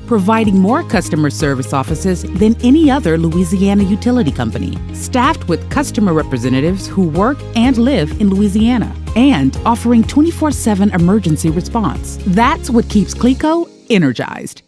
providing more customer service offices than any other Louisiana utility company, staffed with customer representatives who work and live in Louisiana, and offering 24/7 emergency response. That's what keeps CLECO energized.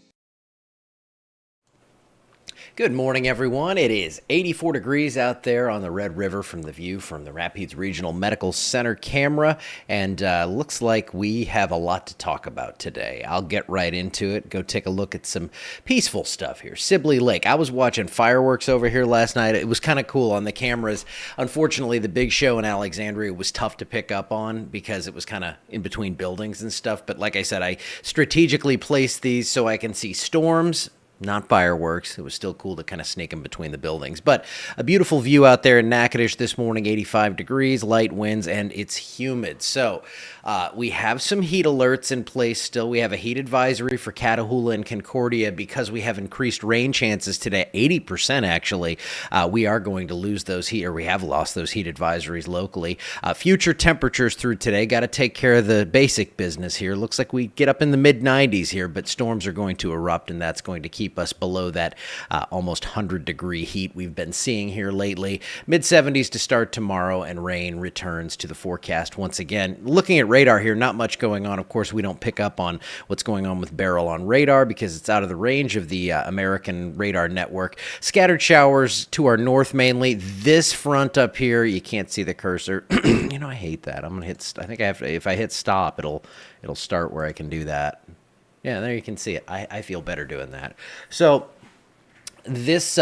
Good morning, everyone. It is 84 degrees out there on the Red River from the view from the Rapides Regional Medical Center camera, and looks like we have a lot to talk about today. I'll get right into it, go take a look at some peaceful stuff here. Sibley Lake. I was watching fireworks over here last night. It was kind of cool on the cameras. Unfortunately, the big show in Alexandria was tough to pick up on because it was kind of in between buildings and stuff, but like I said, I strategically placed these so I can see storms, not fireworks. It was still cool to kind of sneak in between the buildings. But a beautiful view out there in Natchitoches this morning, 85 degrees, light winds, and it's humid. So we have some heat alerts in place still. We have a heat advisory for Catahoula and Concordia because we have increased rain chances today, 80% actually. We are going to lose those heat, or we have lost those heat advisories locally. Future temperatures through today, got to take care of the basic business here. Looks like we get up in the mid-90s here, but storms are going to erupt, and that's going to keep us below that almost 100-degree heat we've been seeing here lately. Mid-70s to start tomorrow, and rain returns to the forecast once again. Looking at radar here, not much going on. Of course, we don't pick up on what's going on with Beryl on radar because it's out of the range of the American radar network. Scattered showers to our north mainly. This front up here, you can't see the cursor. I hate that. I'm gonna hit. I think I have to. If I hit stop, it'll start where I can do that. Yeah, there you can see it. I feel better doing that. So this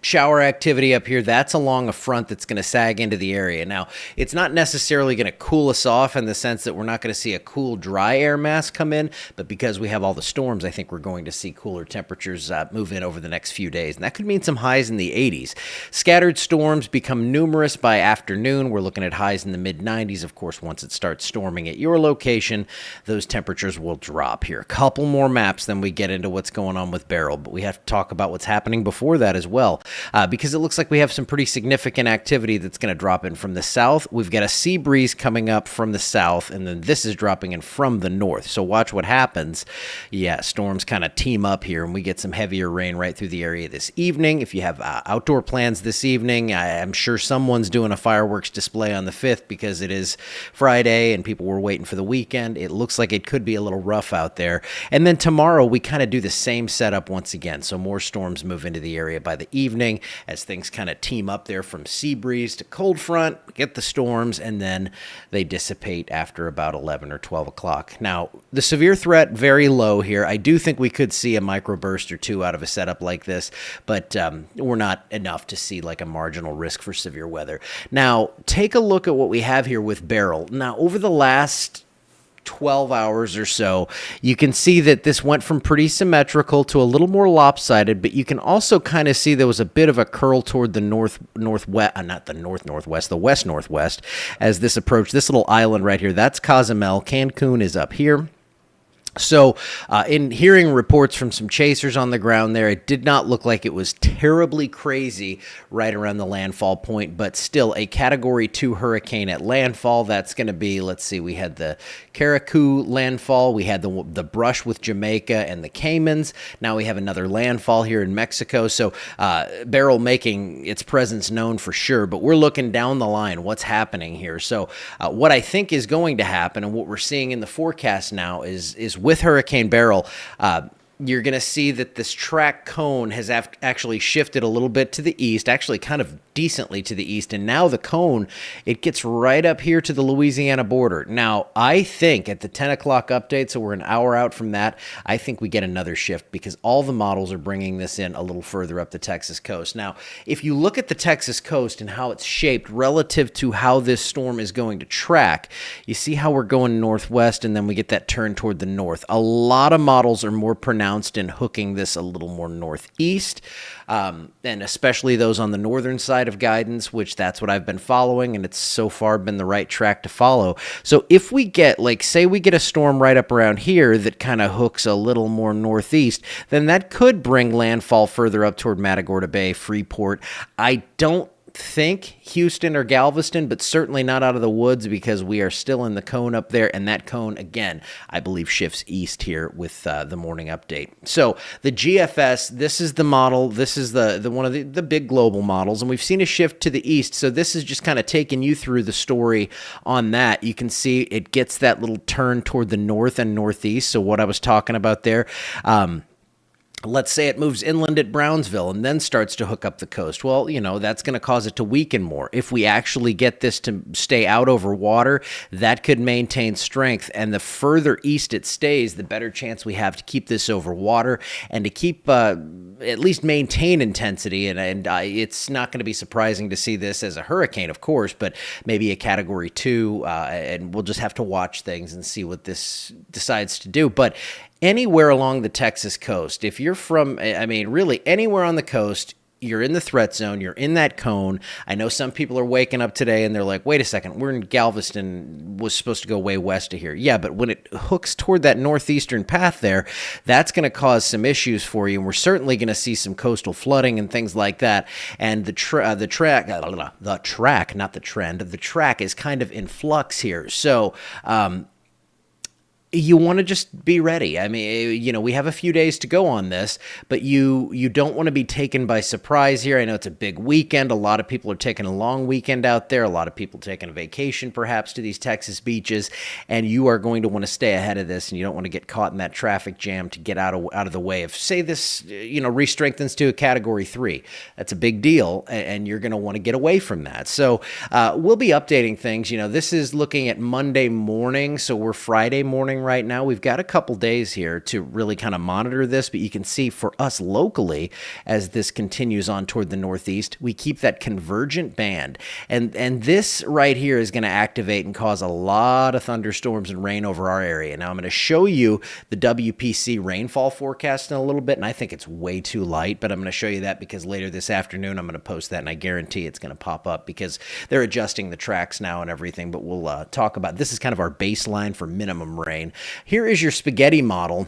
shower activity up here, that's along a front that's going to sag into the area. Now, it's not necessarily going to cool us off in the sense that we're not going to see a cool, dry air mass come in, but because we have all the storms, I think we're going to see cooler temperatures move in over the next few days, and that could mean some highs in the 80s. Scattered storms become numerous by afternoon. We're looking at highs in the mid-90s. Of course, once it starts storming at your location, those temperatures will drop here. A couple more maps, then we get into what's going on with Beryl, but we have to talk about what's happening before that as well, because it looks like we have some pretty significant activity that's going to drop in from the south. We've got a sea breeze coming up from the south, and then this is dropping in from the north. So watch what happens. Yeah, storms kind of team up here, and we get some heavier rain right through the area this evening. If you have outdoor plans this evening, I'm sure someone's doing a fireworks display on the 5th because it is Friday and people were waiting for the weekend. It looks like it could be a little rough out there. And then tomorrow, we kind of do the same setup once again. So more storms move into the area by the evening as things kind of team up there from sea breeze to cold front, get the storms, and then they dissipate after about 11 or 12 o'clock. Now, the severe threat, very low here. I do think we could see a microburst or two out of a setup like this, but we're not enough to see like a marginal risk for severe weather. Now, take a look at what we have here with Beryl. Now, over the last 12 hours or so, you can see that this went from pretty symmetrical to a little more lopsided, but you can also kind of see there was a bit of a curl toward the northwest, not the northwest, the west-northwest, as this approached this little island right here. That's Cozumel. Cancun is up here. So in hearing reports from some chasers on the ground there, it did not look like it was terribly crazy right around the landfall point, but still a Category 2 hurricane at landfall. That's going to be, let's see, we had the Carriacou landfall, we had the brush with Jamaica and the Caymans. Now we have another landfall here in Mexico. So Beryl making its presence known for sure, but we're looking down the line, what's happening here. So what I think is going to happen and what we're seeing in the forecast now is with Hurricane Beryl, you're going to see that this track cone has actually shifted a little bit to the east, actually kind of decently to the east, and now the cone, it gets right up here to the Louisiana border. Now, I think at the 10 o'clock update, so we're an hour out from that, I think we get another shift because all the models are bringing this in a little further up the Texas coast. Now, if you look at the Texas coast and how it's shaped relative to how this storm is going to track, you see how we're going northwest and then we get that turn toward the north. A lot of models are more pronounced in hooking this a little more northeast, and especially those on the northern side of guidance, which that's what I've been following, and it's so far been the right track to follow. So if we get, like, say we get a storm right up around here that kind of hooks a little more northeast, then that could bring landfall further up toward Matagorda Bay, Freeport. I don't think Houston or Galveston, but certainly not out of the woods because we are still in the cone up there. And that cone, again, I believe shifts east here with the morning update. So the GFS, this is the model. This is the one of the big global models. And we've seen a shift to the east. So this is just kind of taking you through the story on that. You can see it gets that little turn toward the north and northeast. So what I was talking about there, let's say it moves inland at Brownsville and then starts to hook up the coast. Well, that's going to cause it to weaken more. If we actually get this to stay out over water, that could maintain strength. And the further east it stays, the better chance we have to keep this over water and to keep at least maintain intensity. And it's not going to be surprising to see this as a hurricane, of course, but maybe a Category 2. And we'll just have to watch things and see what this decides to do. But anywhere along the Texas coast, if you're from, really anywhere on the coast, you're in the threat zone, you're in that cone. I know some people are waking up today and they're like, wait a second, we're in Galveston, was supposed to go way west of here. Yeah, but when it hooks toward that northeastern path there, that's going to cause some issues for you. And we're certainly going to see some coastal flooding and things like that. And the track is kind of in flux here. So, you want to just be ready. We have a few days to go on this, but you don't want to be taken by surprise here. I know it's a big weekend. A lot of people are taking a long weekend out there. A lot of people taking a vacation perhaps to these Texas beaches, and you are going to want to stay ahead of this, and you don't want to get caught in that traffic jam to get out of the way. If, say, this re-strengthens to a Category 3, that's a big deal, and you're going to want to get away from that. So we'll be updating things. This is looking at Monday morning, so we're Friday morning right now. We've got a couple days here to really kind of monitor this, but you can see for us locally, as this continues on toward the northeast, we keep that convergent band. And this right here is going to activate and cause a lot of thunderstorms and rain over our area. Now I'm going to show you the WPC rainfall forecast in a little bit, and I think it's way too light, but I'm going to show you that because later this afternoon I'm going to post that, and I guarantee it's going to pop up because they're adjusting the tracks now and everything, but we'll talk about, this is kind of our baseline for minimum rain. Here is your spaghetti model.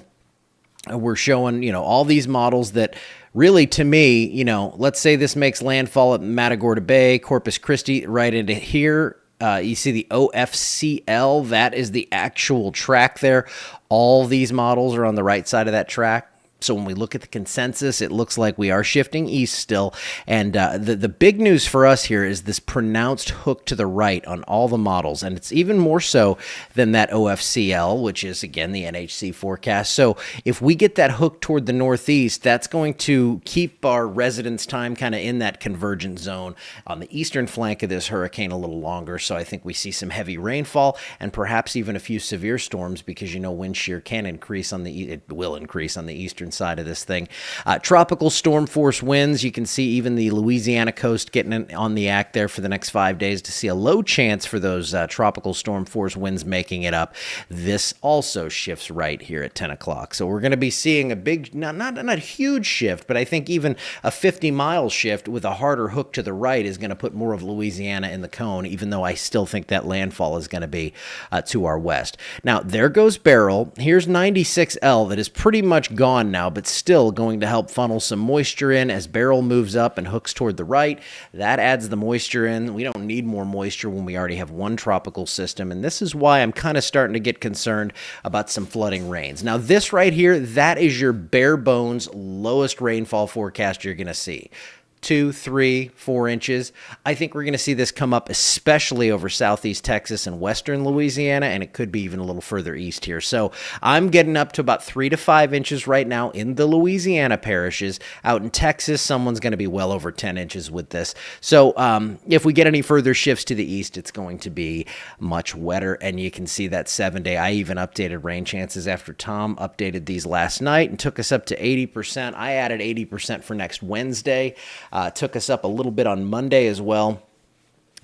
We're showing, all these models that really, to me, let's say this makes landfall at Matagorda Bay, Corpus Christi, right into here. You see the OFCL, that is the actual track there. All these models are on the right side of that track. So when we look at the consensus, it looks like we are shifting east still. And the big news for us here is this pronounced hook to the right on all the models. And it's even more so than that OFCL, which is, again, the NHC forecast. So if we get that hook toward the northeast, that's going to keep our residence time kind of in that convergent zone on the eastern flank of this hurricane a little longer. So I think we see some heavy rainfall and perhaps even a few severe storms because, wind shear can increase it will increase on the eastern side of this thing. Tropical storm force winds. You can see even the Louisiana coast getting on the act there for the next 5 days to see a low chance for those tropical storm force winds making it up. This also shifts right here at 10 o'clock. So we're going to be seeing a big, not a huge shift, but I think even a 50-mile shift with a harder hook to the right is going to put more of Louisiana in the cone, even though I still think that landfall is going to be to our west. Now, there goes Beryl. Here's 96L that is pretty much gone now, but still going to help funnel some moisture in as Beryl moves up and hooks toward the right. That adds the moisture in. We don't need more moisture when we already have one tropical system, and this is why I'm kind of starting to get concerned about some flooding rains. Now, this right here, that is your bare bones lowest rainfall forecast you're going to see. 2, 3, 4 inches. I think we're going to see this come up, especially over southeast Texas and western Louisiana, and it could be even a little further east here. So I'm getting up to about 3 to 5 inches right now in the Louisiana parishes. Out in Texas, someone's going to be well over 10 inches with this. So if we get any further shifts to the east, it's going to be much wetter, and you can see that 7-day. I even updated rain chances after Tom updated these last night and took us up to 80%. I added 80% for next Wednesday. Took us up a little bit on Monday as well.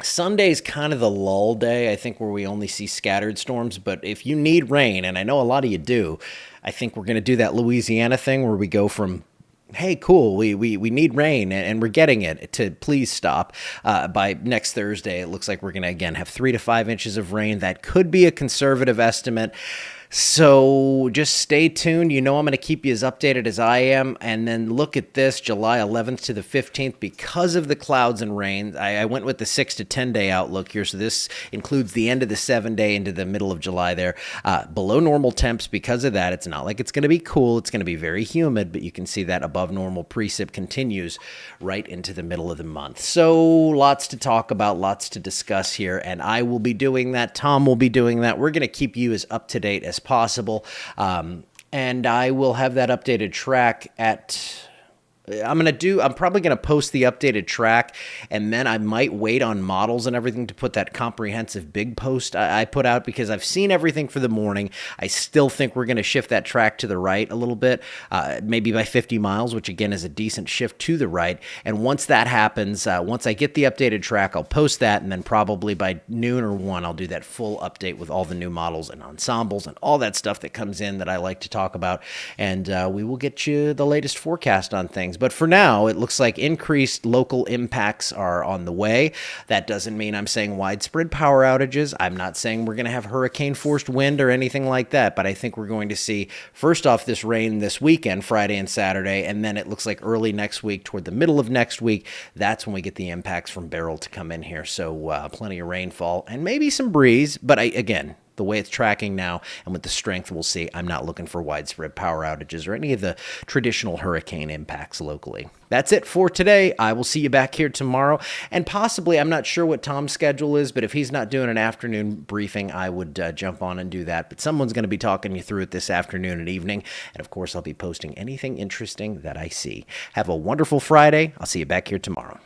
Sunday's kind of the lull day, I think, where we only see scattered storms. But if you need rain, and I know a lot of you do, I think we're going to do that Louisiana thing where we go from, hey, cool, we need rain and we're getting it, to please stop. By next Thursday, it looks like we're going to, again, have 3 to 5 inches of rain. That could be a conservative estimate. So just stay tuned. You know I'm going to keep you as updated as I am. And then look at this, July 11th to the 15th. Because of the clouds and rain, I went with the 6 to 10 day outlook here. So this includes the end of the 7-day into the middle of July there. Below normal temps because of that. It's not like it's going to be cool. It's going to be very humid, but you can see that above normal precip continues right into the middle of the month. So lots to talk about, lots to discuss here. And I will be doing that. Tom will be doing that. We're going to keep you as up to date as possible. And I will have that updated track at... I'm probably going to post the updated track, and then I might wait on models and everything to put that comprehensive big post I put out, because I've seen everything for the morning. I still think we're going to shift that track to the right a little bit, maybe by 50 miles, which again is a decent shift to the right. And once that happens, once I get the updated track, I'll post that, and then probably by noon or 1, I'll do that full update with all the new models and ensembles and all that stuff that comes in that I like to talk about. And we will get you the latest forecast on things. But for now, it looks like increased local impacts are on the way. That doesn't mean I'm saying widespread power outages. I'm not saying we're going to have hurricane-forced wind or anything like that, but I think we're going to see, first off, this rain this weekend, Friday and Saturday, and then it looks like early next week, toward the middle of next week, that's when we get the impacts from Beryl to come in here. So plenty of rainfall and maybe some breeze, but again, the way it's tracking now and with the strength we'll see, I'm not looking for widespread power outages or any of the traditional hurricane impacts locally. That's it for today. I will see you back here tomorrow. And possibly, I'm not sure what Tom's schedule is, but if he's not doing an afternoon briefing, I would jump on and do that. But someone's going to be talking you through it this afternoon and evening. And of course, I'll be posting anything interesting that I see. Have a wonderful Friday. I'll see you back here tomorrow.